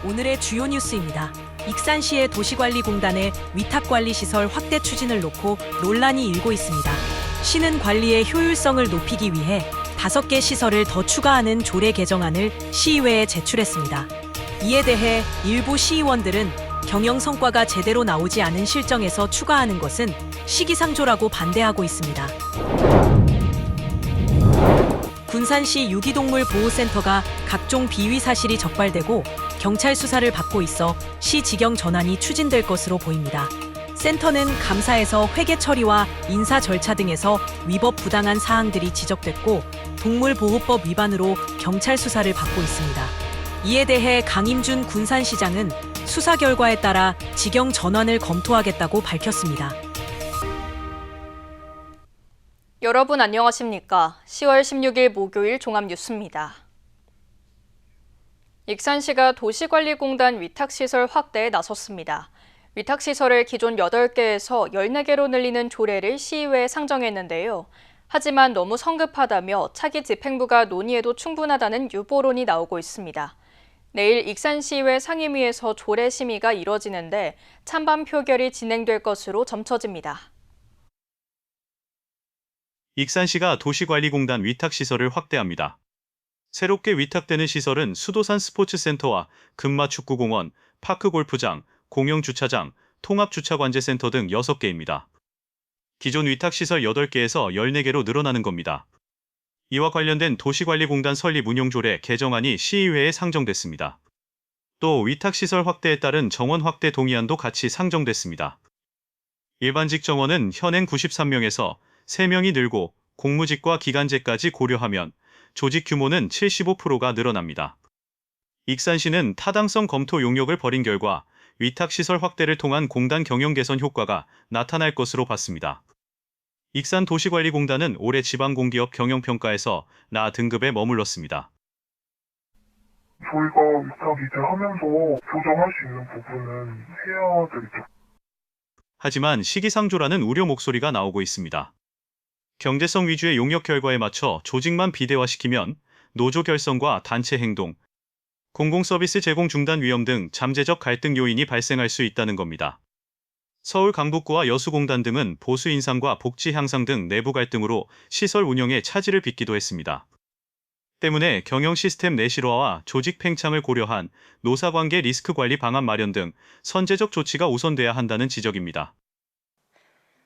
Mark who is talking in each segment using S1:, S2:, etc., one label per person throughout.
S1: 오늘의 주요 뉴스입니다. 익산시의 도시관리공단의 위탁관리시설 확대 추진을 놓고 논란이 일고 있습니다. 시는 관리의 효율성을 높이기 위해 5개 시설을 더 추가하는 조례 개정안을 시의회에 제출했습니다. 이에 대해 일부 시의원들은 경영 성과가 제대로 나오지 않은 실정에서 추가하는 것은 시기상조라고 반대하고 있습니다. 군산시 유기동물 보호센터가 각종 비위 사실이 적발되고 경찰 수사를 받고 있어 시 직영 전환이 추진될 것으로 보입니다. 센터는 감사에서 회계 처리와 인사 절차 등에서 위법 부당한 사항들이 지적됐고 동물보호법 위반으로 경찰 수사를 받고 있습니다. 이에 대해 강임준 군산시장은 수사 결과에 따라 직영 전환을 검토하겠다고 밝혔습니다.
S2: 여러분 안녕하십니까? 10월 16일 목요일 종합뉴스입니다. 익산시가 도시관리공단 위탁시설 확대에 나섰습니다. 위탁시설을 기존 8개에서 14개로 늘리는 조례를 시의회에 상정했는데요. 하지만 너무 성급하다며 차기 집행부가 논의해도 충분하다는 유보론이 나오고 있습니다. 내일 익산시의회 상임위에서 조례 심의가 이뤄지는데 찬반 표결이 진행될 것으로 점쳐집니다.
S3: 익산시가 도시관리공단 위탁시설을 확대합니다. 새롭게 위탁되는 시설은 수도산 스포츠센터와 금마축구공원, 파크골프장, 공영주차장, 통합주차관제센터 등 6개입니다. 기존 위탁시설 8개에서 14개로 늘어나는 겁니다. 이와 관련된 도시관리공단 설립 운영조례 개정안이 시의회에 상정됐습니다. 또 위탁시설 확대에 따른 정원 확대 동의안도 같이 상정됐습니다. 일반직 정원은 현행 93명에서 3명이 늘고 공무직과 기간제까지 고려하면 조직 규모는 75%가 늘어납니다. 익산시는 타당성 검토 용역을 벌인 결과 위탁시설 확대를 통한 공단 경영 개선 효과가 나타날 것으로 봤습니다. 익산도시관리공단은 올해 지방공기업 경영평가에서 나 등급에 머물렀습니다.
S4: 저희가 위탁 이제 하면서 조정할 수 있는 부분은 해야 되겠죠.
S3: 하지만 시기상조라는 우려 목소리가 나오고 있습니다. 경제성 위주의 용역 결과에 맞춰 조직만 비대화시키면 노조 결성과 단체 행동, 공공서비스 제공 중단 위험 등 잠재적 갈등 요인이 발생할 수 있다는 겁니다. 서울 강북구와 여수공단 등은 보수 인상과 복지 향상 등 내부 갈등으로 시설 운영에 차질을 빚기도 했습니다. 때문에 경영 시스템 내실화와 조직 팽창을 고려한 노사관계 리스크 관리 방안 마련 등 선제적 조치가 우선돼야 한다는 지적입니다.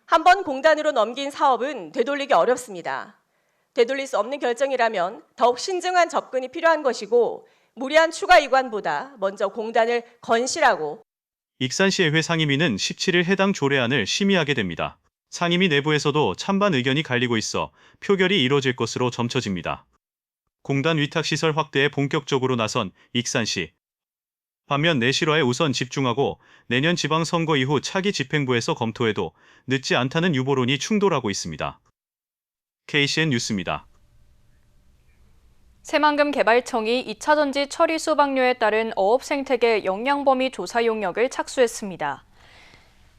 S5: 한번 공단으로 넘긴 사업은 되돌리기 어렵습니다. 되돌릴 수 없는 결정이라면 더욱 신중한 접근이 필요한 것이고 무리한 추가 이관보다 먼저 공단을 건실하고
S3: 익산시의회 상임위는 17일 해당 조례안을 심의하게 됩니다. 상임위 내부에서도 찬반 의견이 갈리고 있어 표결이 이뤄질 것으로 점쳐집니다. 공단 위탁시설 확대에 본격적으로 나선 익산시. 반면 내실화에 우선 집중하고 내년 지방선거 이후 차기 집행부에서 검토해도 늦지 않다는 유보론이 충돌하고 있습니다. KCN 뉴스입니다.
S2: 새만금 개발청이 2차 전지 처리 수박료에 따른 어업 생태계 영향 범위 조사 용역을 착수했습니다.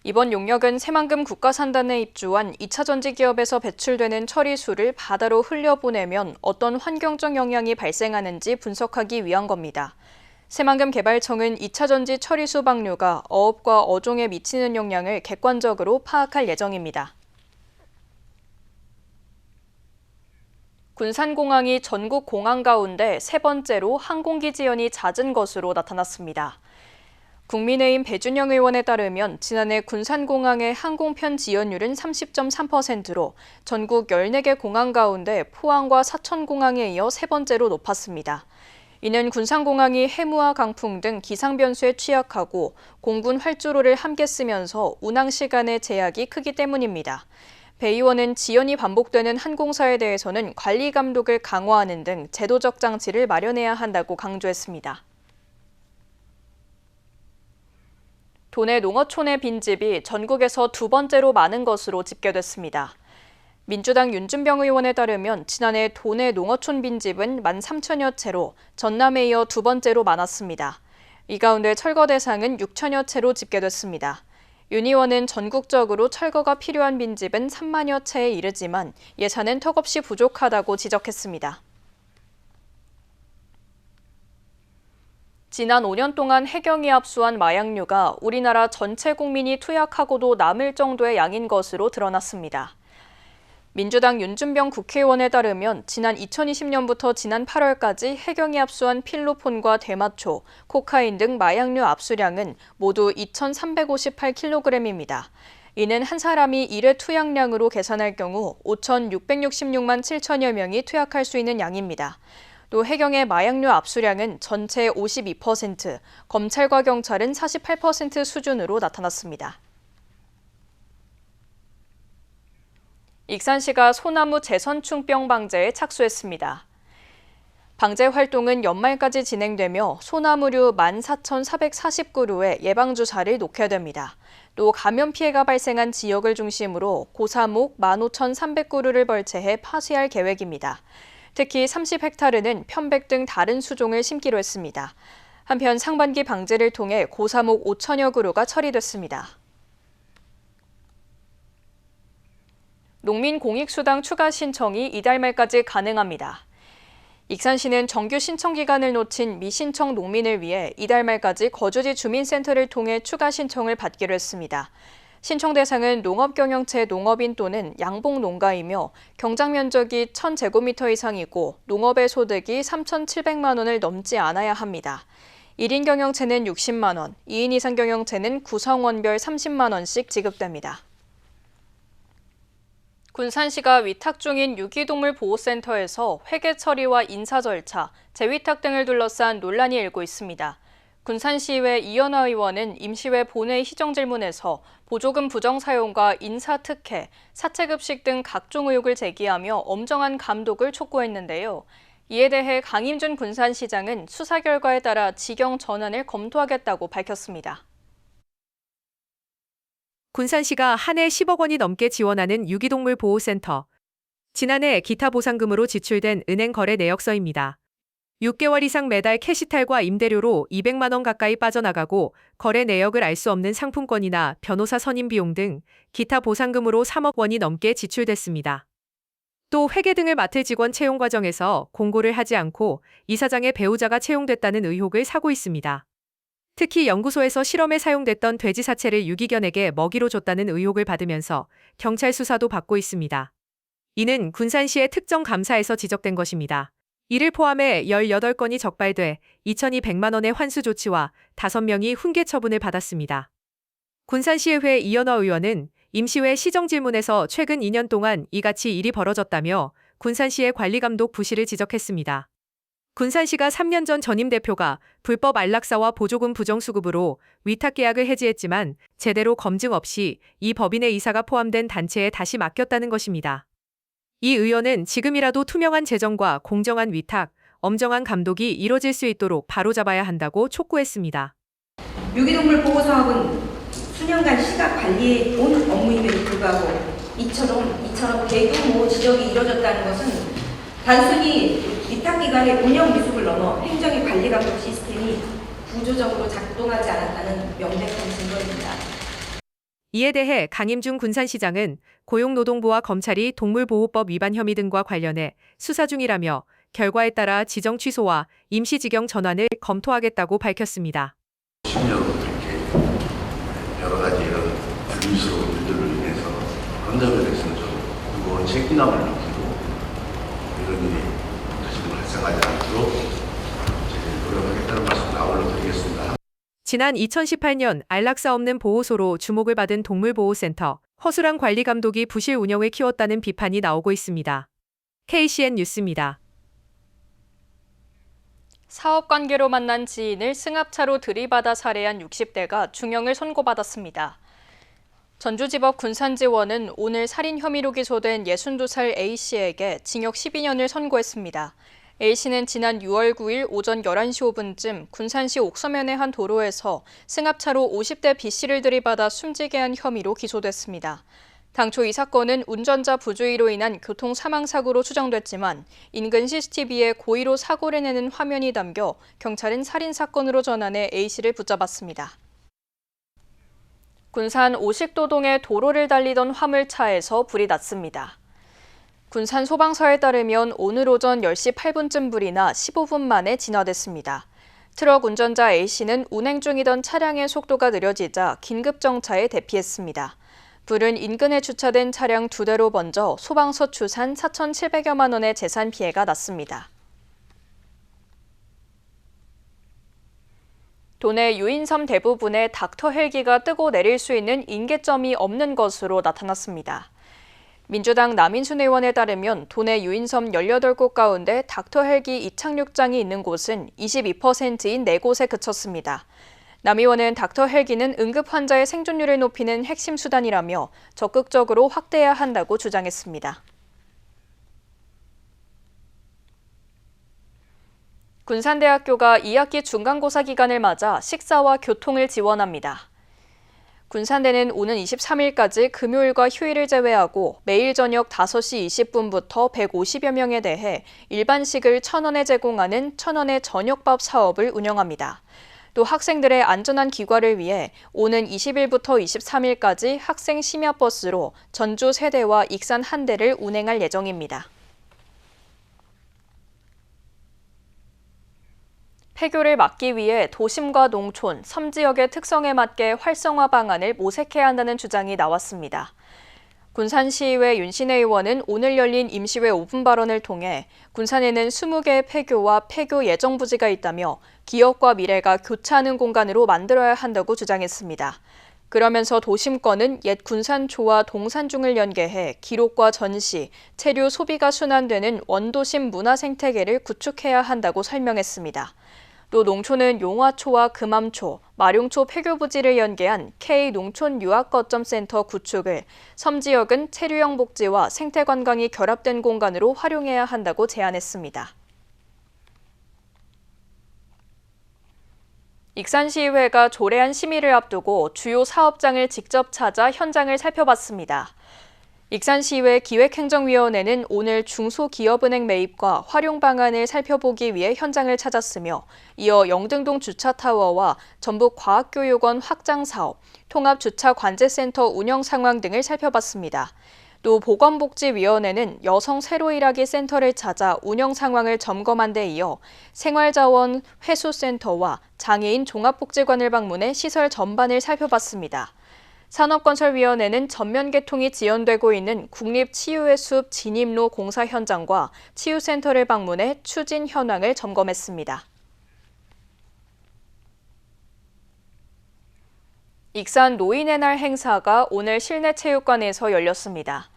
S2: 이번 용역은 새만금 국가산단에 입주한 2차 전지 기업에서 배출되는 처리수를 바다로 흘려보내면 어떤 환경적 영향이 발생하는지 분석하기 위한 겁니다. 새만금 개발청은 2차 전지 처리 수박료가 어업과 어종에 미치는 영향을 객관적으로 파악할 예정입니다. 군산공항이 전국 공항 가운데 3번째로 항공기 지연이 잦은 것으로 나타났습니다. 국민의힘 배준영 의원에 따르면 지난해 군산공항의 항공편 지연율은 30.3%로 전국 14개 공항 가운데 포항과 사천공항에 이어 3번째로 높았습니다. 이는 군산공항이 해무와 강풍 등 기상 변수에 취약하고 공군 활주로를 함께 쓰면서 운항 시간의 제약이 크기 때문입니다. 배 의원은 지연이 반복되는 항공사에 대해서는 관리 감독을 강화하는 등 제도적 장치를 마련해야 한다고 강조했습니다. 도내 농어촌의 빈집이 전국에서 2번째로 많은 것으로 집계됐습니다. 민주당 윤준병 의원에 따르면 지난해 도내 농어촌 빈집은 13,000여 채로 전남에 이어 2번째로 많았습니다. 이 가운데 철거 대상은 6천여 채로 집계됐습니다. 윤 의원은 전국적으로 철거가 필요한 빈집은 3만여 채에 이르지만 예산은 턱없이 부족하다고 지적했습니다. 지난 5년 동안 해경이 압수한 마약류가 우리나라 전체 국민이 투약하고도 남을 정도의 양인 것으로 드러났습니다. 민주당 윤준병 국회의원에 따르면 지난 2020년부터 지난 8월까지 해경이 압수한 필로폰과 대마초, 코카인 등 마약류 압수량은 모두 2,358kg입니다. 이는 한 사람이 1회 투약량으로 계산할 경우 5,666만 7천여 명이 투약할 수 있는 양입니다. 또 해경의 마약류 압수량은 전체의 52%, 검찰과 경찰은 48% 수준으로 나타났습니다. 익산시가 소나무 재선충병 방제에 착수했습니다. 방제 활동은 연말까지 진행되며 소나무류 14,449그루의 예방주사를 놓게 됩니다. 또 감염 피해가 발생한 지역을 중심으로 고사목 15,300그루를 벌채해 파쇄할 계획입니다. 특히 30헥타르는 편백 등 다른 수종을 심기로 했습니다. 한편 상반기 방제를 통해 고사목 5천여 그루가 처리됐습니다. 농민공익수당 추가 신청이 이달 말까지 가능합니다. 익산시는 정규 신청 기간을 놓친 미신청 농민을 위해 이달 말까지 거주지 주민센터를 통해 추가 신청을 받기로 했습니다. 신청 대상은 농업경영체 농업인 또는 양봉농가이며 경작 면적이 1,000제곱미터 이상이고 농업의 소득이 3,700만 원을 넘지 않아야 합니다. 1인 경영체는 60만 원, 2인 이상 경영체는 구성원별 30만 원씩 지급됩니다. 군산시가 위탁 중인 유기동물 보호센터에서 회계 처리와 인사 절차, 재위탁 등을 둘러싼 논란이 일고 있습니다. 군산시의회 이현아 의원은 임시회 본회의 희정질문에서 보조금 부정 사용과 인사 특혜, 사채급식 등 각종 의혹을 제기하며 엄정한 감독을 촉구했는데요. 이에 대해 강임준 군산시장은 수사 결과에 따라 지경 전환을 검토하겠다고 밝혔습니다.
S1: 군산시가 한 해 10억 원이 넘게 지원하는 유기동물 보호센터. 지난해 기타 보상금으로 지출된 은행 거래 내역서입니다. 6개월 이상 매달 캐시탈과 임대료로 200만 원 가까이 빠져나가고 거래 내역을 알 수 없는 상품권이나 변호사 선임 비용 등 기타 보상금으로 3억 원이 넘게 지출됐습니다. 또 회계 등을 맡을 직원 채용 과정에서 공고를 하지 않고 이사장의 배우자가 채용됐다는 의혹을 사고 있습니다. 특히 연구소에서 실험에 사용됐던 돼지 사체를 유기견에게 먹이로 줬다는 의혹을 받으면서 경찰 수사도 받고 있습니다. 이는 군산시의 특정 감사에서 지적된 것입니다. 이를 포함해 18건이 적발돼 2,200만 원의 환수 조치와 5명이 훈계 처분을 받았습니다. 군산시의회 이현화 의원은 임시회 시정질문에서 최근 2년 동안 이같이 일이 벌어졌다며 군산시의 관리감독 부실을 지적했습니다. 군산시가 3년 전 전임 대표가 불법 안락사와 보조금 부정수급으로 위탁계약을 해지했지만 제대로 검증 없이 이 법인의 이사가 포함된 단체에 다시 맡겼다는 것입니다. 이 의원은 지금이라도 투명한 재정과 공정한 위탁, 엄정한 감독이 이뤄질 수 있도록 바로잡아야 한다고 촉구했습니다.
S6: 유기동물 보호사업은 수년간 시가 관리해 온 업무임에도 불구하고 이처럼 대규모 지적이 이뤄졌다는 것은 단순히 위탁기관의 운영 미숙을 넘어 행정의 관리 감독 시스템이 구조적으로 작동하지 않았다는 명백한 증거입니다.
S1: 이에 대해 강임준 군산시장은 고용노동부와 검찰이 동물보호법 위반 혐의 등과 관련해 수사 중이라며 결과에 따라 지정 취소와 임시직영 전환을 검토하겠다고 밝혔습니다.
S7: 10년 이렇게 여러 가지 이런 불미스러운 일들로 인해서 검찰에서 좀 무거운 책임감을 느끼고 이런 일이 다시금 발생하지 않도록 노력하겠다는 말씀 아울러 드리겠습니다.
S1: 지난 2018년 안락사 없는 보호소로 주목을 받은 동물보호센터, 허술한 관리 감독이 부실 운영을 키웠다는 비판이 나오고 있습니다. KCN 뉴스입니다.
S2: 사업관계로 만난 지인을 승합차로 들이받아 살해한 60대가 중형을 선고받았습니다. 전주지법 군산지원은 오늘 살인 혐의로 기소된 62살 A씨에게 징역 12년을 선고했습니다. A씨는 지난 6월 9일 오전 11시 5분쯤 군산시 옥서면의 한 도로에서 승합차로 50대 B씨를 들이받아 숨지게 한 혐의로 기소됐습니다. 당초 이 사건은 운전자 부주의로 인한 교통 사망사고로 추정됐지만 인근 CCTV에 고의로 사고를 내는 화면이 담겨 경찰은 살인사건으로 전환해 A씨를 붙잡았습니다. 군산 오식도동의 도로를 달리던 화물차에서 불이 났습니다. 군산 소방서에 따르면 오늘 오전 10시 8분쯤 불이 나 15분 만에 진화됐습니다. 트럭 운전자 A씨는 운행 중이던 차량의 속도가 느려지자 긴급 정차에 대피했습니다. 불은 인근에 주차된 차량 2대로 번져 소방서 추산 4,700여만 원의 재산 피해가 났습니다. 도내 유인섬 대부분에 닥터 헬기가 뜨고 내릴 수 있는 인계점이 없는 것으로 나타났습니다. 민주당 남인순 의원에 따르면 도내 유인섬 18곳 가운데 닥터 헬기 이착륙장이 있는 곳은 22%인 4곳에 그쳤습니다. 남 의원은 닥터 헬기는 응급 환자의 생존율을 높이는 핵심 수단이라며 적극적으로 확대해야 한다고 주장했습니다. 군산대학교가 2학기 중간고사 기간을 맞아 식사와 교통을 지원합니다. 군산대는 오는 23일까지 금요일과 휴일을 제외하고 매일 저녁 5시 20분부터 150여 명에 대해 일반식을 1,000원에 제공하는 1,000원의 저녁밥 사업을 운영합니다. 또 학생들의 안전한 귀가를 위해 오는 20일부터 23일까지 학생 심야버스로 전주 세대와 익산 한 대를 운행할 예정입니다. 폐교를 막기 위해 도심과 농촌, 섬 지역의 특성에 맞게 활성화 방안을 모색해야 한다는 주장이 나왔습니다. 군산시의회 윤신혜 의원은 오늘 열린 임시회 5분 발언을 통해 군산에는 20개의 폐교와 폐교 예정 부지가 있다며 기업과 미래가 교차하는 공간으로 만들어야 한다고 주장했습니다. 그러면서 도심권은 옛 군산초와 동산중을 연계해 기록과 전시, 체류 소비가 순환되는 원도심 문화생태계를 구축해야 한다고 설명했습니다. 또 농촌은 용화초와 금암초, 마룡초 폐교부지를 연계한 K농촌유학거점센터 구축을, 섬지역은 체류형 복지와 생태관광이 결합된 공간으로 활용해야 한다고 제안했습니다. 익산시의회가 조례안 심의를 앞두고 주요 사업장을 직접 찾아 현장을 살펴봤습니다. 익산시의회 기획행정위원회는 오늘 중소기업은행 매입과 활용 방안을 살펴보기 위해 현장을 찾았으며 이어 영등동 주차타워와 전북과학교육원 확장사업, 통합주차관제센터 운영 상황 등을 살펴봤습니다. 또 보건복지위원회는 여성 새로 일하기 센터를 찾아 운영 상황을 점검한 데 이어 생활자원 회수센터와 장애인 종합복지관을 방문해 시설 전반을 살펴봤습니다. 산업건설위원회는 전면 개통이 지연되고 있는 국립치유의 숲 진입로 공사 현장과 치유센터를 방문해 추진 현황을 점검했습니다. 익산 노인의 날 행사가 오늘 실내체육관에서 열렸습니다.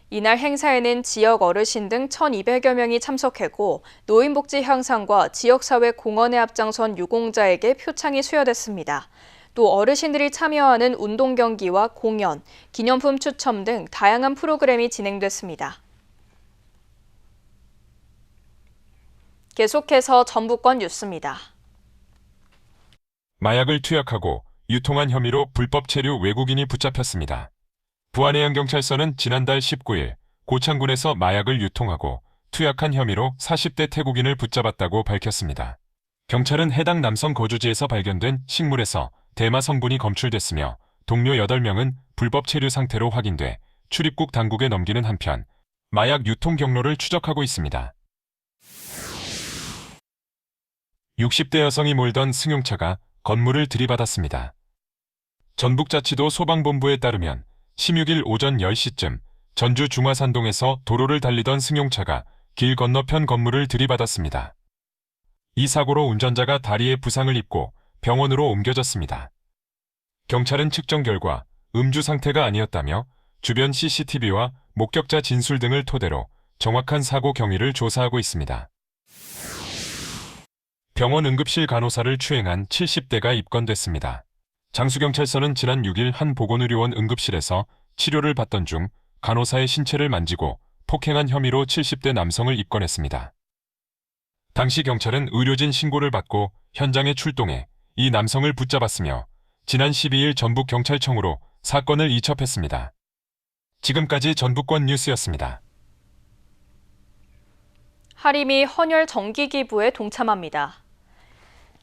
S2: 이날 행사에는 지역 어르신 등 1,200여 명이 참석했고 노인복지 향상과 지역사회 공헌에 앞장선 유공자에게 표창이 수여됐습니다. 또 어르신들이 참여하는 운동 경기와 공연, 기념품 추첨 등 다양한 프로그램이 진행됐습니다. 계속해서 전북권 뉴스입니다.
S8: 마약을 투약하고 유통한 혐의로 불법 체류 외국인이 붙잡혔습니다. 부안해양경찰서는 지난달 19일 고창군에서 마약을 유통하고 투약한 혐의로 40대 태국인을 붙잡았다고 밝혔습니다. 경찰은 해당 남성 거주지에서 발견된 식물에서 대마 성분이 검출됐으며 동료 8명은 불법 체류 상태로 확인돼 출입국 당국에 넘기는 한편 마약 유통 경로를 추적하고 있습니다. 60대 여성이 몰던 승용차가 건물을 들이받았습니다. 전북자치도 소방본부에 따르면 16일 오전 10시쯤 전주 중화산동에서 도로를 달리던 승용차가 길 건너편 건물을 들이받았습니다. 이 사고로 운전자가 다리에 부상을 입고 병원으로 옮겨졌습니다. 경찰은 측정 결과 음주 상태가 아니었다며 주변 CCTV와 목격자 진술 등을 토대로 정확한 사고 경위를 조사하고 있습니다. 병원 응급실 간호사를 추행한 70대가 입건됐습니다. 장수경찰서는 지난 6일 한 보건의료원 응급실에서 치료를 받던 중 간호사의 신체를 만지고 폭행한 혐의로 70대 남성을 입건했습니다. 당시 경찰은 의료진 신고를 받고 현장에 출동해 이 남성을 붙잡았으며 지난 12일 전북경찰청으로 사건을 이첩했습니다. 지금까지 전북권 뉴스였습니다.
S2: 하림이 헌혈 정기 기부에 동참합니다.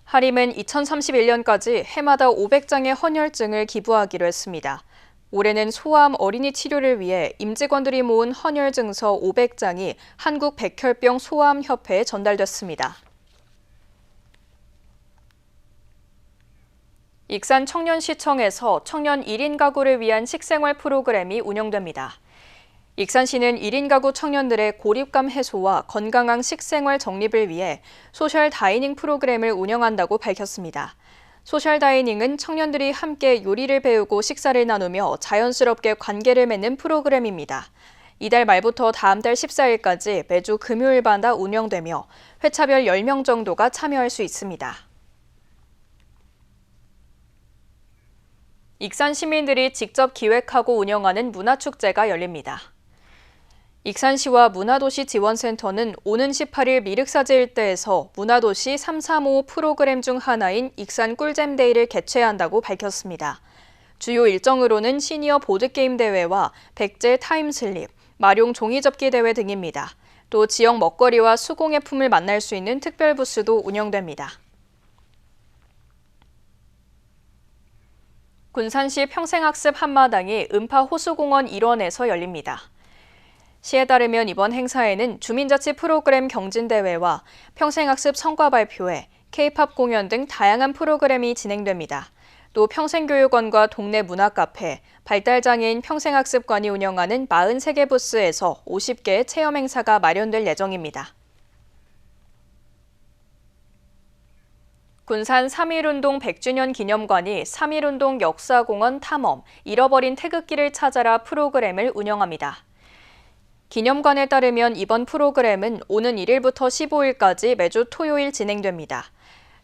S2: 하림은 2031년까지 해마다 500장의 헌혈증을 기부하기로 했습니다. 올해는 소아암 어린이 치료를 위해 임직원들이 모은 헌혈 증서 500장이 한국백혈병 소아암협회에 전달됐습니다. 익산 청년시청에서 청년 1인 가구를 위한 식생활 프로그램이 운영됩니다. 익산시는 1인 가구 청년들의 고립감 해소와 건강한 식생활 정립을 위해 소셜 다이닝 프로그램을 운영한다고 밝혔습니다. 소셜 다이닝은 청년들이 함께 요리를 배우고 식사를 나누며 자연스럽게 관계를 맺는 프로그램입니다. 이달 말부터 다음 달 14일까지 매주 금요일마다 운영되며 회차별 10명 정도가 참여할 수 있습니다. 익산 시민들이 직접 기획하고 운영하는 문화축제가 열립니다. 익산시와 문화도시지원센터는 오는 18일 미륵사제 일대에서 문화도시 335 프로그램 중 하나인 익산 꿀잼데이를 개최한다고 밝혔습니다. 주요 일정으로는 시니어 보드게임 대회와 백제 타임슬립, 마룡 종이접기 대회 등입니다. 또 지역 먹거리와 수공예품을 만날 수 있는 특별 부스도 운영됩니다. 군산시 평생학습 한마당이 음파 호수공원 일원에서 열립니다. 시에 따르면 이번 행사에는 주민자치 프로그램 경진대회와 평생학습 성과 발표회, K-팝 공연 등 다양한 프로그램이 진행됩니다. 또 평생교육원과 동네 문화카페, 발달장애인 평생학습관이 운영하는 43개 부스에서 50개의 체험 행사가 마련될 예정입니다. 군산 3.1운동 100주년 기념관이 3.1운동 역사공원 탐험, 잃어버린 태극기를 찾아라 프로그램을 운영합니다. 기념관에 따르면 이번 프로그램은 오는 1일부터 15일까지 매주 토요일 진행됩니다.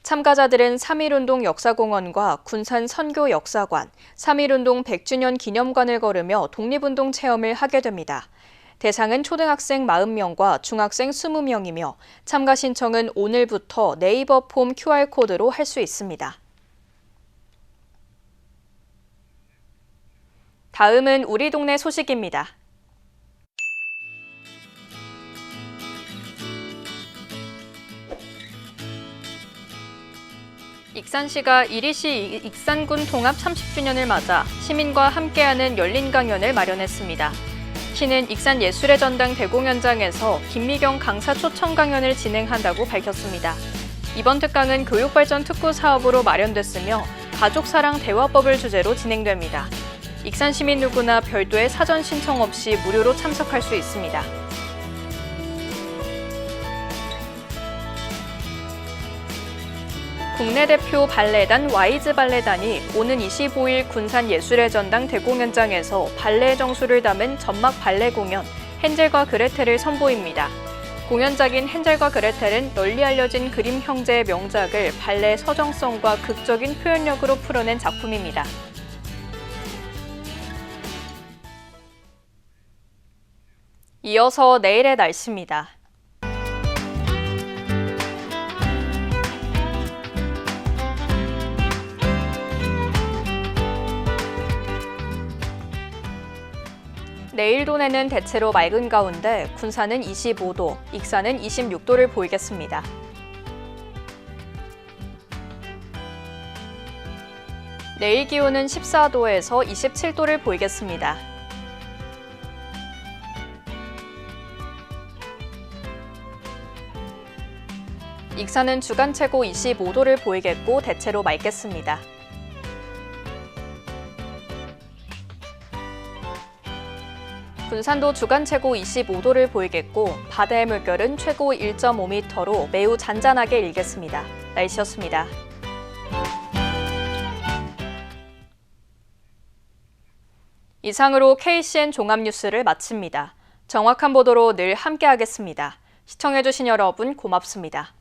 S2: 참가자들은 3.1운동 역사공원과 군산 선교역사관, 3.1운동 100주년 기념관을 걸으며 독립운동 체험을 하게 됩니다. 대상은 초등학생 40명과 중학생 20명이며 참가 신청은 오늘부터 네이버 폼 QR코드로 할 수 있습니다. 다음은 우리 동네 소식입니다. 익산시가 이리시 익산군 통합 30주년을 맞아 시민과 함께하는 열린 강연을 마련했습니다. 시는 익산 예술의 전당 대공연장에서 김미경 강사 초청 강연을 진행한다고 밝혔습니다. 이번 특강은 교육발전 특구 사업으로 마련됐으며 가족사랑 대화법을 주제로 진행됩니다. 익산 시민 누구나 별도의 사전 신청 없이 무료로 참석할 수 있습니다. 국내 대표 발레단 와이즈 발레단이 오는 25일 군산 예술의 전당 대공연장에서 발레 정수를 담은 전막 발레 공연 헨젤과 그레텔을 선보입니다. 공연작인 헨젤과 그레텔은 널리 알려진 그림 형제의 명작을 발레 서정성과 극적인 표현력으로 풀어낸 작품입니다. 이어서 내일의 날씨입니다. 내일 도내는 대체로 맑은 가운데 군산은 25도, 익산은 26도를 보이겠습니다. 내일 기온은 14도에서 27도를 보이겠습니다. 익산은 주간 최고 25도를 보이겠고 대체로 맑겠습니다. 군산도 주간 최고 25도를 보이겠고 바다의 물결은 최고 1.5m로 매우 잔잔하게 일겠습니다. 날씨였습니다. 이상으로 KCN 종합뉴스를 마칩니다. 정확한 보도로 늘 함께하겠습니다. 시청해주신 여러분 고맙습니다.